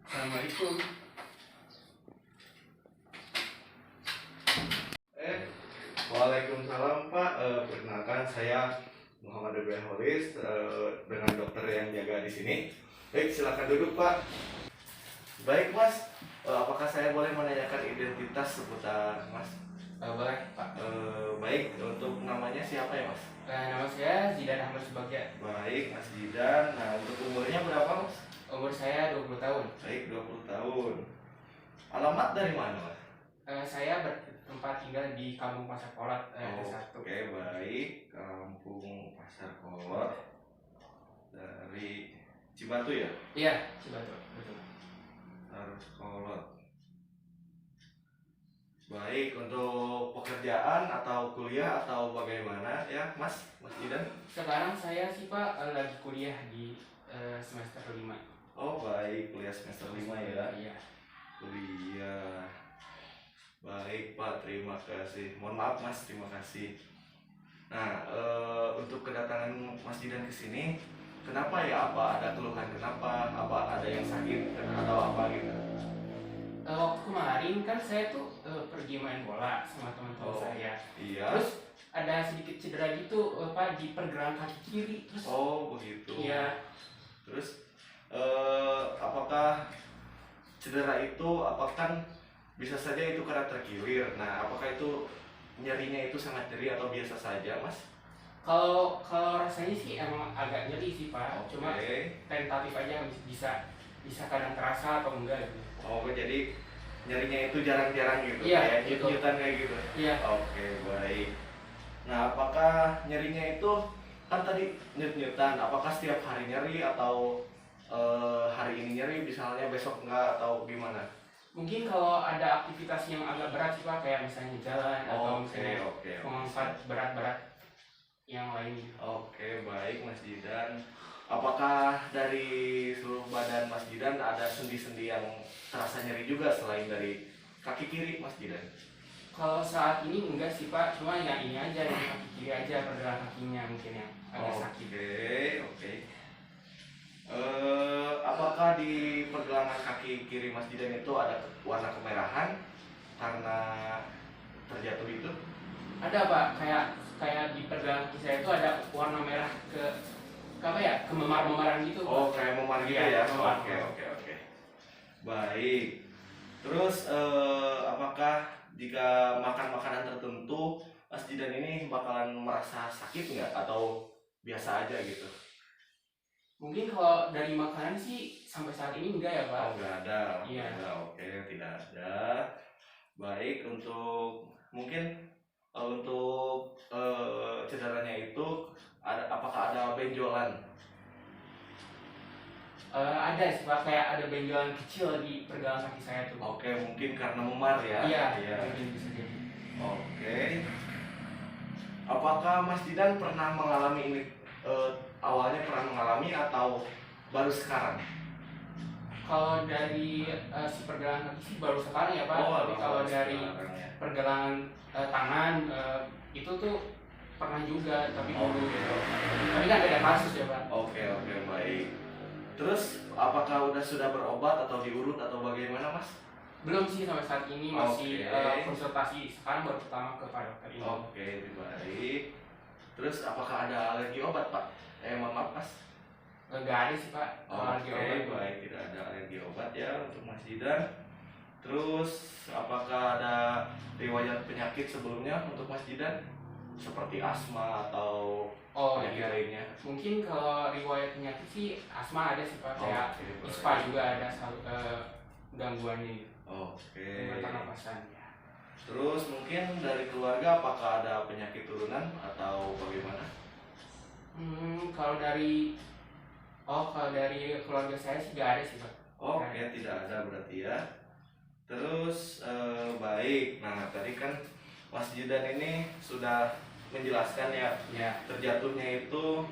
Assalamualaikum. Waalaikumsalam Pak. Perkenalkan saya Muhammad Abdul Holis dengan dokter yang jaga di sini. Baik, silakan duduk Pak. Baik Mas, apakah saya boleh menanyakan identitas seputar Mas? Boleh Pak. Baik, untuk namanya siapa ya Mas? Nama saya Zidan Ahmad Subagja. Baik Mas Jidan. Nah, untuk umurnya berapa Mas? Umur saya 20 tahun. Baik, 20 tahun. Alamat dari mana Mas? Saya bertempat tinggal di Kampung Pasar Kolot, satu. Oke, baik. Kampung Pasar Kolot dari Cibatu ya? Iya, Cibatu, betul. Pasar Kolot. Baik, untuk pekerjaan atau kuliah atau bagaimana ya Mas Jidan? Sekarang saya sih Pak lagi kuliah di semester 5. Oh baik, kuliah semester 5 ya? Iya. Kuliah. Baik Pak, terima kasih. Mohon maaf Mas, terima kasih. Nah, untuk kedatangan Mas Jidan ke sini, kenapa ya? Apa ada keluhan? Kenapa? Apa ada yang sakit atau apa gitu? Waktu kemarin kan saya tuh pergi main bola sama teman-teman saya. Iya. Terus ada sedikit cedera gitu Pak di pergelangan kaki kiri. Terus begitu. iya. Terus apakah cedera itu apakah bisa saja itu karena terkilir? Nah, apakah itu nyerinya itu sangat nyeri atau biasa saja, Mas? Kalau rasanya sih emang agak nyeri sih Pak. Cuma Oke. tentatif aja, bisa kadang terasa atau enggak gitu. Oh, jadi nyerinya itu jarang-jarang gitu, Iya, kayak gitu. nyut-nyutan kayak gitu. Iya. Oke, baik. Nah, apakah nyerinya itu kan tadi nyut-nyutan, apakah setiap hari nyeri atau hari ini nyeri, misalnya besok enggak atau gimana? Mungkin kalau ada aktivitas yang agak berat sih Pak, kayak misalnya jalan atau misalnya mengangkat berat-berat yang lainnya. Oke, baik Mas Jidan. Apakah dari seluruh badan Mas Jidan ada sendi-sendi yang terasa nyeri juga selain dari kaki kiri Mas Jidan? Kalau saat ini enggak sih Pak, cuma yang ini aja, yang kaki kiri aja, pergelangan kakinya mungkin yang agak sakit. Oke. Apakah di pergelangan kaki kiri Mas Jidan itu ada warna kemerahan karena terjatuh itu? Ada Pak, kayak di pergelangan kaki saya itu ada warna merah ke apa ya, kememar-memaran gitu. Oh, kayak memar gitu ya? Oke. Baik. Terus apakah jika makan makanan tertentu Mas Jidan ini bakalan merasa sakit nggak atau biasa aja gitu? Mungkin kalau dari makanan sih sampai saat ini enggak ya Pak. Oh, nggak ada. Iya. Oke, tidak ada. Baik, untuk mungkin untuk cederanya itu apakah ada benjolan? Ada sih Pak, kayak ada benjolan kecil di pergelangan kaki saya tuh. Oke, mungkin karena memar ya? Iya. Mungkin bisa jadi. Oke. Apakah Mas Jidan pernah mengalami ini, awalnya pernah mengalami atau baru sekarang? Kalau dari si pergelangan kaki sih baru sekarang ya Pak. Tapi kalau dari pergelangan tangan itu tuh pernah juga, tapi dulu gitu. Tapi kan beda kasus ya Pak. Oke, baik. Terus apakah sudah berobat atau diurut atau bagaimana Mas? Belum sih sampai saat ini, masih konsultasi. Sekarang baru pertama ke Pak dokter ini. Oke, baik. Terus apakah ada alergi obat Pak? Mohon maaf Mas. Enggak ada sih Pak, alergi obat. Baik, tidak ada alergi obat ya untuk Mas Jidan. Terus apakah ada riwayat penyakit sebelumnya untuk Mas Jidan? Seperti asma atau penyakit lainnya? Mungkin kalau riwayat penyakit sih asma ada sih Pak, kayak ISPA juga ada gangguannya gitu. Oke. Pernapasan ya. Terus mungkin dari keluarga apakah ada penyakit turunan atau bagaimana? Kalau dari keluarga saya sih nggak ada sih Pak. Oke, tidak ada berarti ya. Terus baik. Nah, tadi kan Mas Jidan ini sudah menjelaskan ya, terjatuhnya itu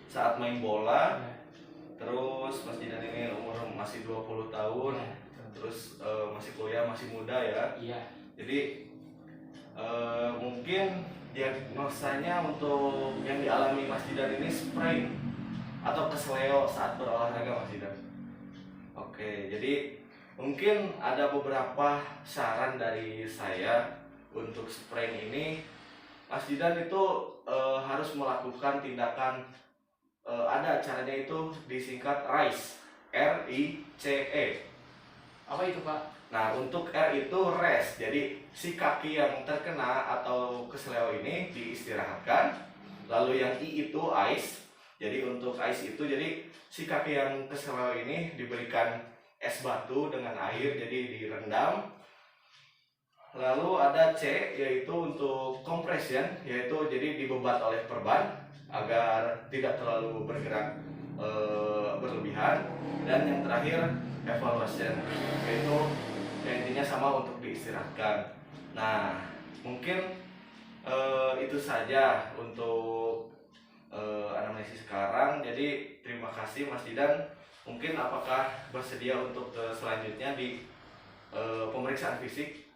saat main bola. Terus Mas Jidan ini umur masih 20 tahun. Terus masih kuliah, masih muda ya. Iya. Jadi mungkin diagnosanya untuk yang dialami Mas Jidan ini sprain atau kesleo saat berolahraga Mas Jidan. Oke. Oke, jadi mungkin ada beberapa saran dari saya untuk sprain ini. Mas Didan itu harus melakukan tindakan, ada caranya itu disingkat RICE, RICE. Apa itu Pak? Nah, untuk R itu rest, jadi si kaki yang terkena atau kesleo ini diistirahatkan. Lalu yang I itu ice, jadi untuk ice itu jadi si kaki yang kesleo ini diberikan es batu dengan air, jadi direndam. Lalu ada C, yaitu untuk compression, yaitu jadi dibebat oleh perban agar tidak terlalu bergerak berlebihan. Dan yang terakhir evaluation, yaitu intinya sama untuk diistirahatkan. Nah, mungkin itu saja untuk anamnesis sekarang. Jadi terima kasih Mas Didan. Mungkin apakah bersedia untuk selanjutnya di pemeriksaan fisik?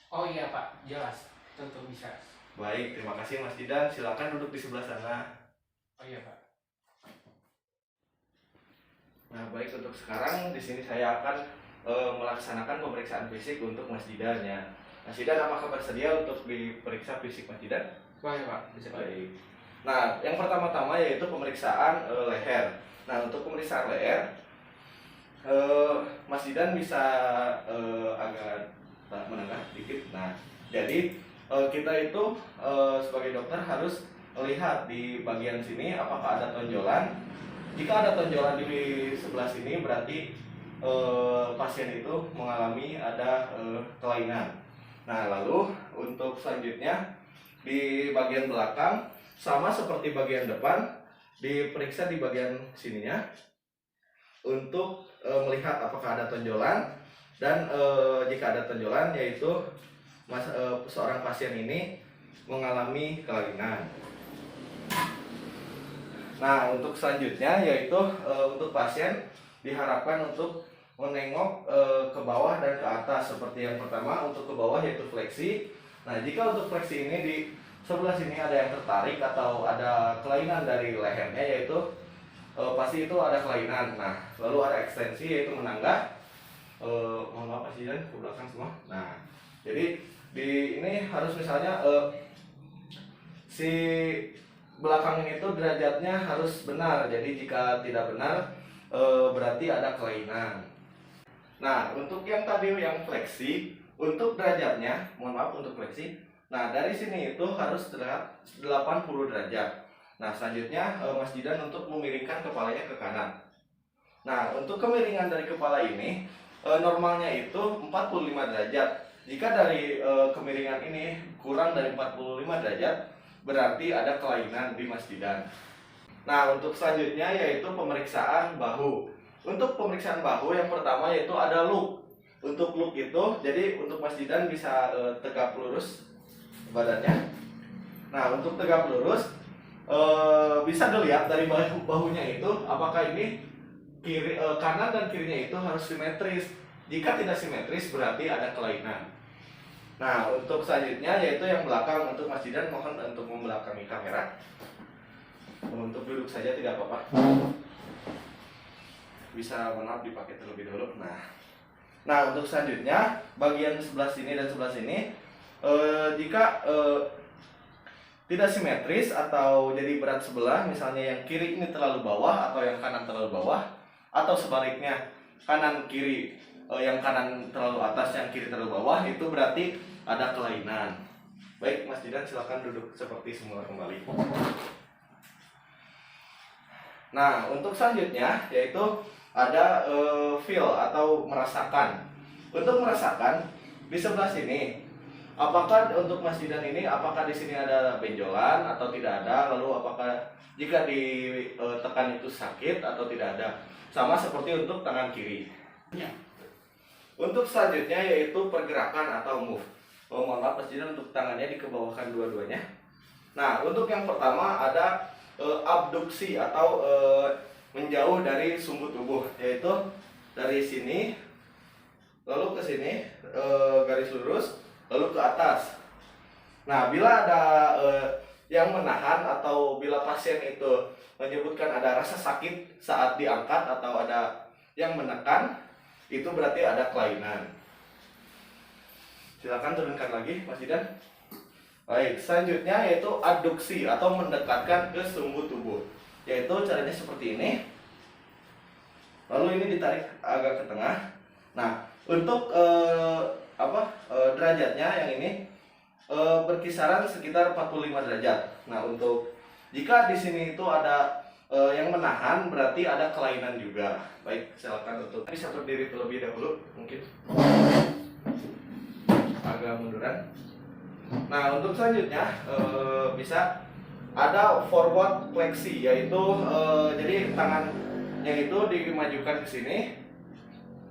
Oh iya Pak, jelas, tentu bisa. Baik, terima kasih Mas Didan. Silakan duduk di sebelah sana. Oh iya Pak. Nah, baik, untuk sekarang di sini saya akan melaksanakan pemeriksaan fisik untuk Mas Didan ya. Mas Didan, apakah bersedia untuk diperiksa fisik Mas Didan? Baik Pak, bisa. Baik. Nah, yang pertama-tama yaitu pemeriksaan leher. Nah, untuk pemeriksaan leher, Mas Didan bisa agak menengah dikit. Nah, jadi kita itu sebagai dokter harus melihat di bagian sini apakah ada tonjolan. Jika ada tonjolan di sebelah sini berarti pasien itu mengalami ada kelainan. Nah, lalu untuk selanjutnya di bagian belakang sama seperti bagian depan, diperiksa di bagian sininya untuk melihat apakah ada tonjolan. Dan jika ada tonjolan, yaitu seorang pasien ini mengalami kelainan. Nah, untuk selanjutnya yaitu untuk pasien diharapkan untuk menengok ke bawah dan ke atas. Seperti yang pertama, untuk ke bawah yaitu fleksi. Nah, jika untuk fleksi ini di sebelah sini ada yang tertarik atau ada kelainan dari lehernya, yaitu pasti itu ada kelainan. Nah, lalu ada ekstensi yaitu menanggah. Mohon maaf Mas Didan, ke belakang semua. Nah, jadi di ini harus misalnya si belakang ini tuh derajatnya harus benar. Jadi jika tidak benar berarti ada kelainan. Nah, untuk yang tadi yang fleksi, untuk derajatnya, mohon maaf untuk fleksi. Nah, dari sini itu harus terlihat 80 derajat. Nah, selanjutnya Mas Didan untuk memiringkan kepalanya ke kanan. Nah, untuk kemiringan dari kepala ini normalnya itu 45 derajat. Jika dari kemiringan ini kurang dari 45 derajat, berarti ada kelainan di Mas Didan. Nah, untuk selanjutnya yaitu pemeriksaan bahu. Untuk pemeriksaan bahu yang pertama yaitu ada look. Untuk look itu, jadi untuk Mas Didan bisa tegap lurus badannya. Nah, untuk tegap lurus bisa dilihat dari bahunya itu apakah ini kanan dan kirinya itu harus simetris. Jika tidak simetris berarti ada kelainan. Nah, untuk selanjutnya yaitu yang belakang. Untuk Mas Didan mohon untuk membelakangi kamera. Untuk duduk saja tidak apa-apa. Bisa maaf dipakai terlebih dahulu. Nah, untuk selanjutnya bagian sebelah sini dan sebelah sini jika tidak simetris atau jadi berat sebelah, misalnya yang kiri ini terlalu bawah atau yang kanan terlalu bawah, atau sebaliknya kanan kiri, yang kanan terlalu atas, yang kiri terlalu bawah, itu berarti ada kelainan. Baik Mas Didan, silakan duduk seperti semula kembali. Nah, untuk selanjutnya yaitu ada feel atau merasakan. Untuk merasakan di sebelah sini, apakah untuk Mas Didan ini apakah di sini ada benjolan atau tidak ada? Lalu apakah jika ditekan itu sakit atau tidak ada? Sama seperti untuk tangan kiri. Ya. Untuk selanjutnya yaitu pergerakan atau move. Mohon maaf Mas Didan, untuk tangannya dikebawahkan dua-duanya. Nah, untuk yang pertama ada abduksi atau menjauh dari sumbu tubuh, yaitu dari sini lalu ke sini garis lurus lalu ke atas. Nah, bila ada yang menahan atau bila pasien itu menyebutkan ada rasa sakit saat diangkat atau ada yang menekan, itu berarti ada kelainan. Silakan turunkan lagi Mas Jidan. Baik, selanjutnya yaitu abduksi atau mendekatkan ke sumbu tubuh. Yaitu caranya seperti ini. Lalu ini ditarik agak ke tengah. Nah, untuk derajatnya yang ini berkisaran sekitar 45 derajat. Nah, untuk jika di sini itu ada yang menahan, berarti ada kelainan juga. Baik, silakan untuk bisa berdiri terlebih dahulu mungkin. Agak munduran. Nah, untuk selanjutnya bisa ada forward fleksi, yaitu jadi tangannya itu dimajukan ke sini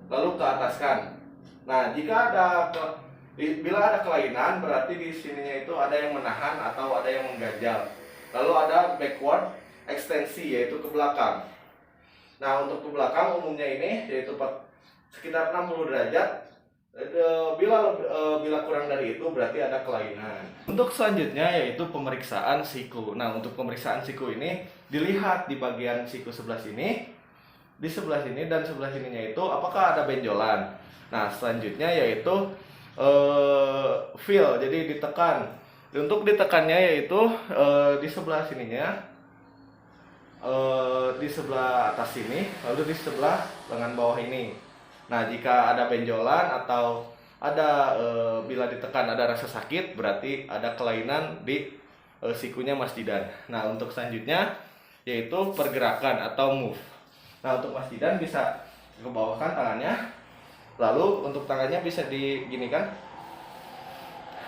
lalu ke ataskan. Nah, jika bila ada kelainan, berarti di sininya itu ada yang menahan atau ada yang mengganjal. Lalu ada backward ekstensi, yaitu ke belakang. Nah, untuk ke belakang umumnya ini yaitu sekitar 60 derajat. Bila kurang dari itu berarti ada kelainan. Untuk selanjutnya yaitu pemeriksaan siku. Nah, untuk pemeriksaan siku ini dilihat di bagian siku sebelah sini, di sebelah sini dan sebelah sininya itu apakah ada benjolan. Nah, selanjutnya yaitu feel, jadi ditekan. Untuk ditekannya yaitu di sebelah sininya, di sebelah atas sini, lalu di sebelah lengan bawah ini. Nah, jika ada benjolan atau ada bila ditekan ada rasa sakit, berarti ada kelainan di sikunya Mas Jidan. Nah, untuk selanjutnya yaitu pergerakan atau move. Nah, untuk Mas Jidan bisa ke bawahkan tangannya. Lalu untuk tangannya bisa diginikan.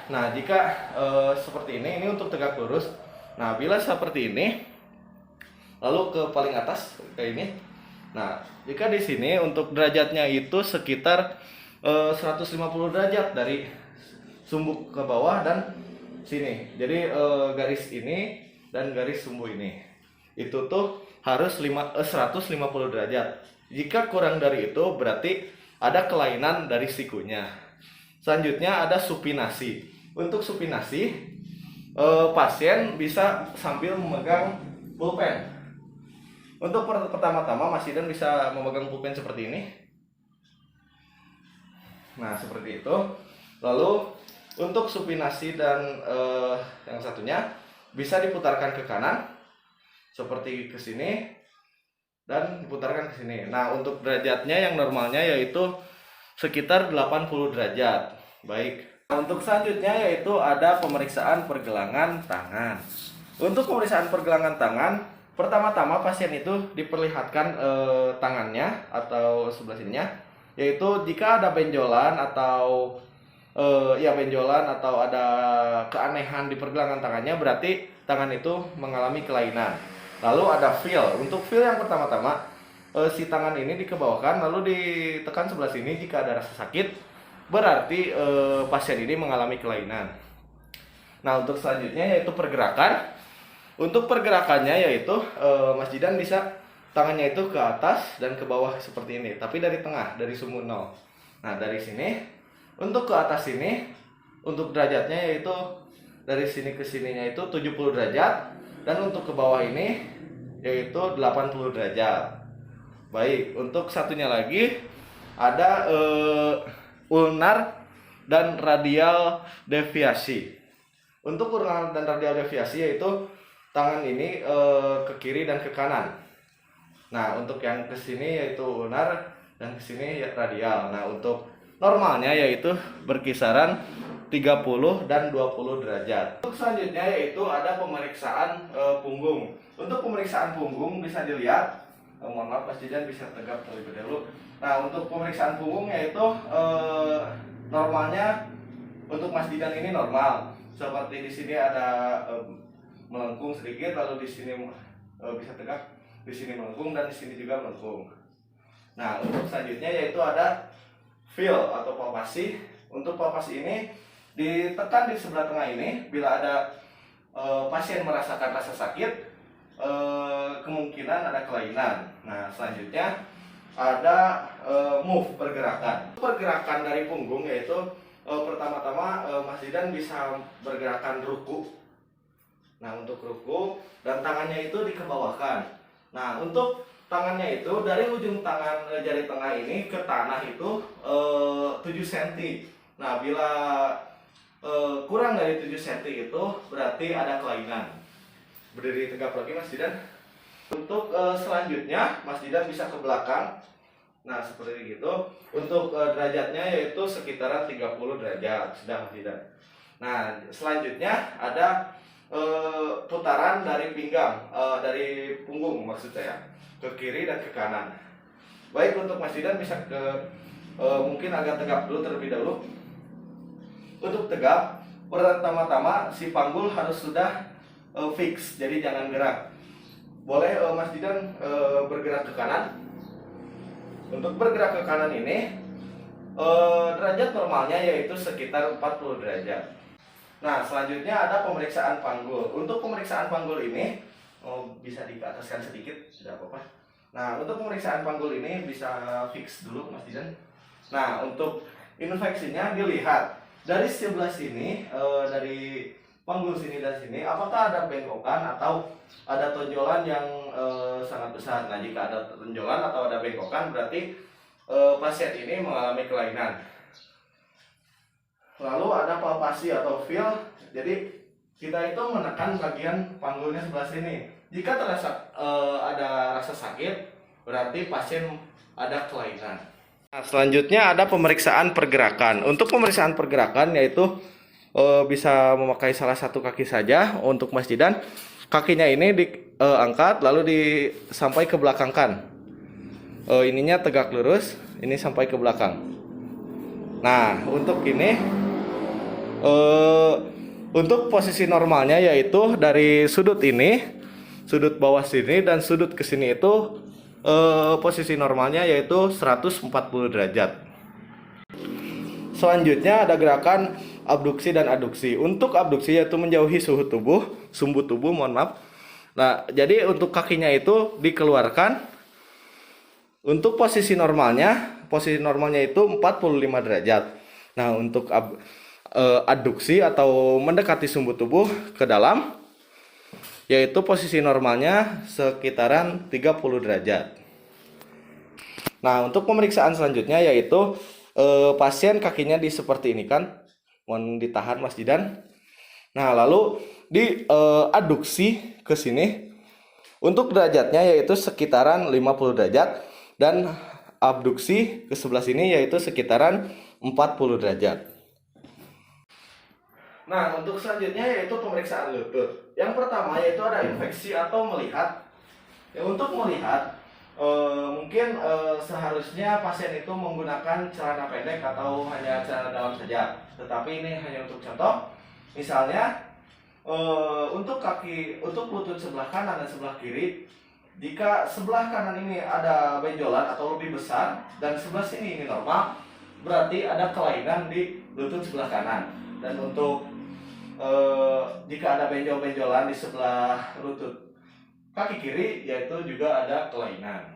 Nah, jika seperti ini untuk tegak lurus. Nah, bila seperti ini, lalu ke paling atas kayak ini. Nah, jika di sini untuk derajatnya itu sekitar 150 derajat dari sumbu ke bawah dan sini. Jadi garis ini dan garis sumbu ini. Itu tuh harus 150 derajat. Jika kurang dari itu berarti ada kelainan dari sikunya. Selanjutnya ada supinasi. Untuk supinasi, pasien bisa sambil memegang pulpen. Untuk pertama-tama Mas Jidan bisa memegang pulpen seperti ini. Nah, seperti itu. Lalu untuk supinasi dan yang satunya bisa diputarkan ke kanan seperti ke sini dan diputarkan ke sini. Nah, untuk derajatnya yang normalnya yaitu sekitar 80 derajat. Baik. Nah, untuk selanjutnya yaitu ada pemeriksaan pergelangan tangan. Untuk pemeriksaan pergelangan tangan, pertama-tama pasien itu diperlihatkan tangannya atau sebelah sininya, yaitu jika ada benjolan atau benjolan atau ada keanehan di pergelangan tangannya, berarti tangan itu mengalami kelainan. Lalu ada feel. Untuk feel yang pertama-tama si tangan ini dikebawahkan lalu ditekan sebelah sini. Jika ada rasa sakit, berarti pasien ini mengalami kelainan. Nah, untuk selanjutnya yaitu pergerakan. Untuk pergerakannya yaitu Mas Jidan bisa tangannya itu ke atas dan ke bawah seperti ini, tapi dari tengah, dari sumbu 0. Nah, dari sini untuk ke atas sini, untuk derajatnya yaitu dari sini ke sininya itu 70 derajat, dan untuk ke bawah ini yaitu 80 derajat. Baik, untuk satunya lagi ada ulnar dan radial deviasi. Untuk ulnar dan radial deviasi yaitu tangan ini ke kiri dan ke kanan. Nah, untuk yang ke sini yaitu ulnar dan ke sini radial. Nah, untuk normalnya yaitu berkisaran 30 dan 20 derajat. Untuk selanjutnya yaitu ada pemeriksaan punggung. Untuk pemeriksaan punggung bisa dilihat, mohon maaf Mas Jidan bisa tegap terlebih dahulu. Nah, untuk pemeriksaan punggung yaitu normalnya untuk Mas Jidan ini normal. Seperti di sini ada melengkung sedikit, lalu di sini bisa tegak, di sini melengkung dan di sini juga melengkung. Nah, untuk selanjutnya yaitu ada feel atau palpasi. Untuk palpasi ini ditekan di sebelah tengah ini. Bila ada pasien merasakan rasa sakit, kemungkinan ada kelainan. Nah, selanjutnya ada move, pergerakan. Pergerakan dari punggung yaitu pertama-tama Mas Jidan bisa bergerakan ruku. Nah, untuk ruku dan tangannya itu dikebawahkan. Nah, untuk tangannya itu dari ujung tangan jari tengah ini ke tanah itu 7 cm. Nah, bila kurang dari 7 cm itu berarti ada kelainan. Berdiri tegap lagi Mas Didan. Untuk selanjutnya Mas Didan bisa ke belakang. Nah, seperti itu. Untuk derajatnya yaitu sekitaran 30 derajat sudah Mas Didan. Nah, selanjutnya ada putaran dari pinggang, dari punggung maksud saya, ke kiri dan ke kanan. Baik, untuk Mas Didan bisa ke mungkin agak tegap dulu terlebih dahulu. Untuk tegap, pertama-tama si panggul harus sudah fix, jadi jangan gerak. Boleh Mas Didan bergerak ke kanan. Untuk bergerak ke kanan ini derajat normalnya yaitu sekitar 40 derajat. Nah, selanjutnya ada pemeriksaan panggul. Untuk pemeriksaan panggul ini bisa diataskan sedikit, tidak apa-apa. Nah, untuk pemeriksaan panggul ini bisa fix dulu Mas Didan. Nah, untuk infeksinya dilihat dari sebelah sini, dari panggul sini dan sini, apakah ada bengkokan atau ada tonjolan yang sangat besar. Nah, jika ada tonjolan atau ada bengkokan berarti pasien ini mengalami kelainan. Lalu ada palpasi atau feel. Jadi kita itu menekan bagian panggulnya sebelah sini. Jika terasa ada rasa sakit, berarti pasien ada kelainan. Nah, selanjutnya ada pemeriksaan pergerakan. Untuk pemeriksaan pergerakan yaitu bisa memakai salah satu kaki saja. Untuk Mas Didan, kakinya ini diangkat lalu sampai ke belakangkan. Ininya tegak lurus, ini sampai ke belakang. Nah, untuk ini untuk posisi normalnya yaitu dari sudut ini, sudut bawah sini dan sudut ke sini itu posisi normalnya yaitu 140 derajat. Selanjutnya ada gerakan abduksi dan aduksi. Untuk abduksi yaitu menjauhi sumbu tubuh, mohon maaf. Nah, jadi untuk kakinya itu dikeluarkan. Untuk posisi normalnya itu 45 derajat. Nah, untuk aduksi atau mendekati sumbu tubuh ke dalam, yaitu posisi normalnya sekitaran 30 derajat. Nah, untuk pemeriksaan selanjutnya yaitu pasien kakinya seperti ini kan, mohon ditahan Mas Didan. Nah, lalu aduksi ke sini. Untuk derajatnya yaitu sekitaran 50 derajat dan abduksi ke sebelah sini yaitu sekitaran 40 derajat. Nah, untuk selanjutnya yaitu pemeriksaan lutut. Yang pertama yaitu ada infeksi atau melihat. Ya, untuk melihat mungkin seharusnya pasien itu menggunakan celana pendek atau hanya celana dalam saja. Tetapi ini hanya untuk contoh. Misalnya untuk lutut sebelah kanan dan sebelah kiri, jika sebelah kanan ini ada benjolan atau lebih besar dan sebelah sini ini normal, berarti ada kelainan di lutut sebelah kanan. Dan untuk jika ada benjol-benjolan di sebelah lutut kaki kiri, yaitu juga ada kelainan.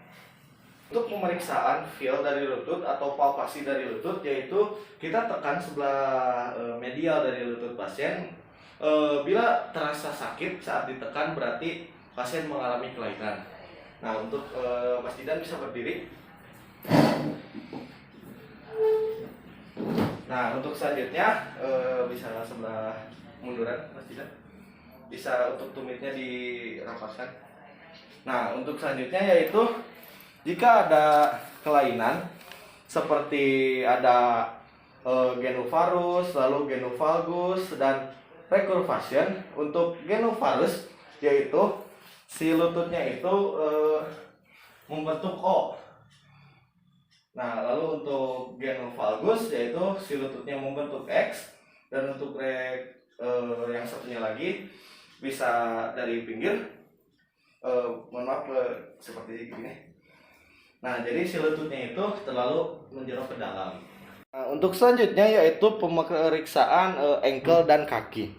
Untuk pemeriksaan feel dari lutut atau palpasi dari lutut, yaitu kita tekan sebelah medial dari lutut pasien. Bila terasa sakit saat ditekan, berarti pasien mengalami kelainan. Nah, untuk Mas Didan bisa berdiri. Nah, untuk selanjutnya bisa sebelah munduran Mas Didan. Bisa untuk tumitnya dirapatkan. Nah, untuk selanjutnya yaitu jika ada kelainan seperti ada genovarus, lalu genovalgus dan recurvation. Untuk genovarus yaitu si lututnya itu membentuk O. Nah, lalu untuk genovalgus yaitu si lututnya membentuk X, dan untuk yang satunya lagi bisa dari pinggir, mohon maaf seperti ini. Nah, jadi si lututnya itu terlalu menjorok ke dalam. Nah, untuk selanjutnya yaitu pemeriksaan ankle dan kaki.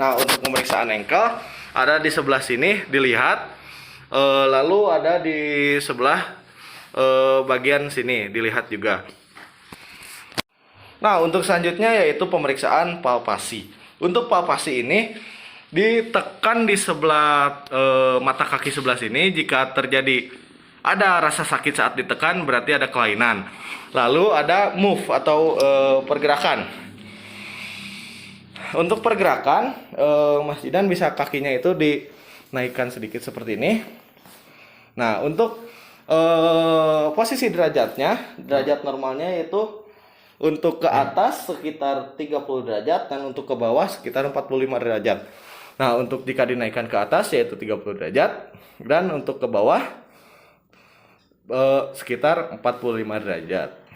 Nah, untuk pemeriksaan ankle ada di sebelah sini dilihat, lalu ada di sebelah bagian sini dilihat juga. Nah, untuk selanjutnya yaitu pemeriksaan palpasi. Untuk palpasi ini ditekan di sebelah mata kaki sebelah sini. Jika terjadi ada rasa sakit saat ditekan, berarti ada kelainan. Lalu ada move atau pergerakan. Untuk pergerakan, Mas Jidan bisa kakinya itu dinaikkan sedikit seperti ini. Nah, untuk posisi derajatnya, derajat normalnya itu untuk ke atas sekitar 30 derajat dan untuk ke bawah sekitar 45 derajat. Nah, untuk jika dinaikkan ke atas yaitu 30 derajat dan untuk ke bawah sekitar 45 derajat.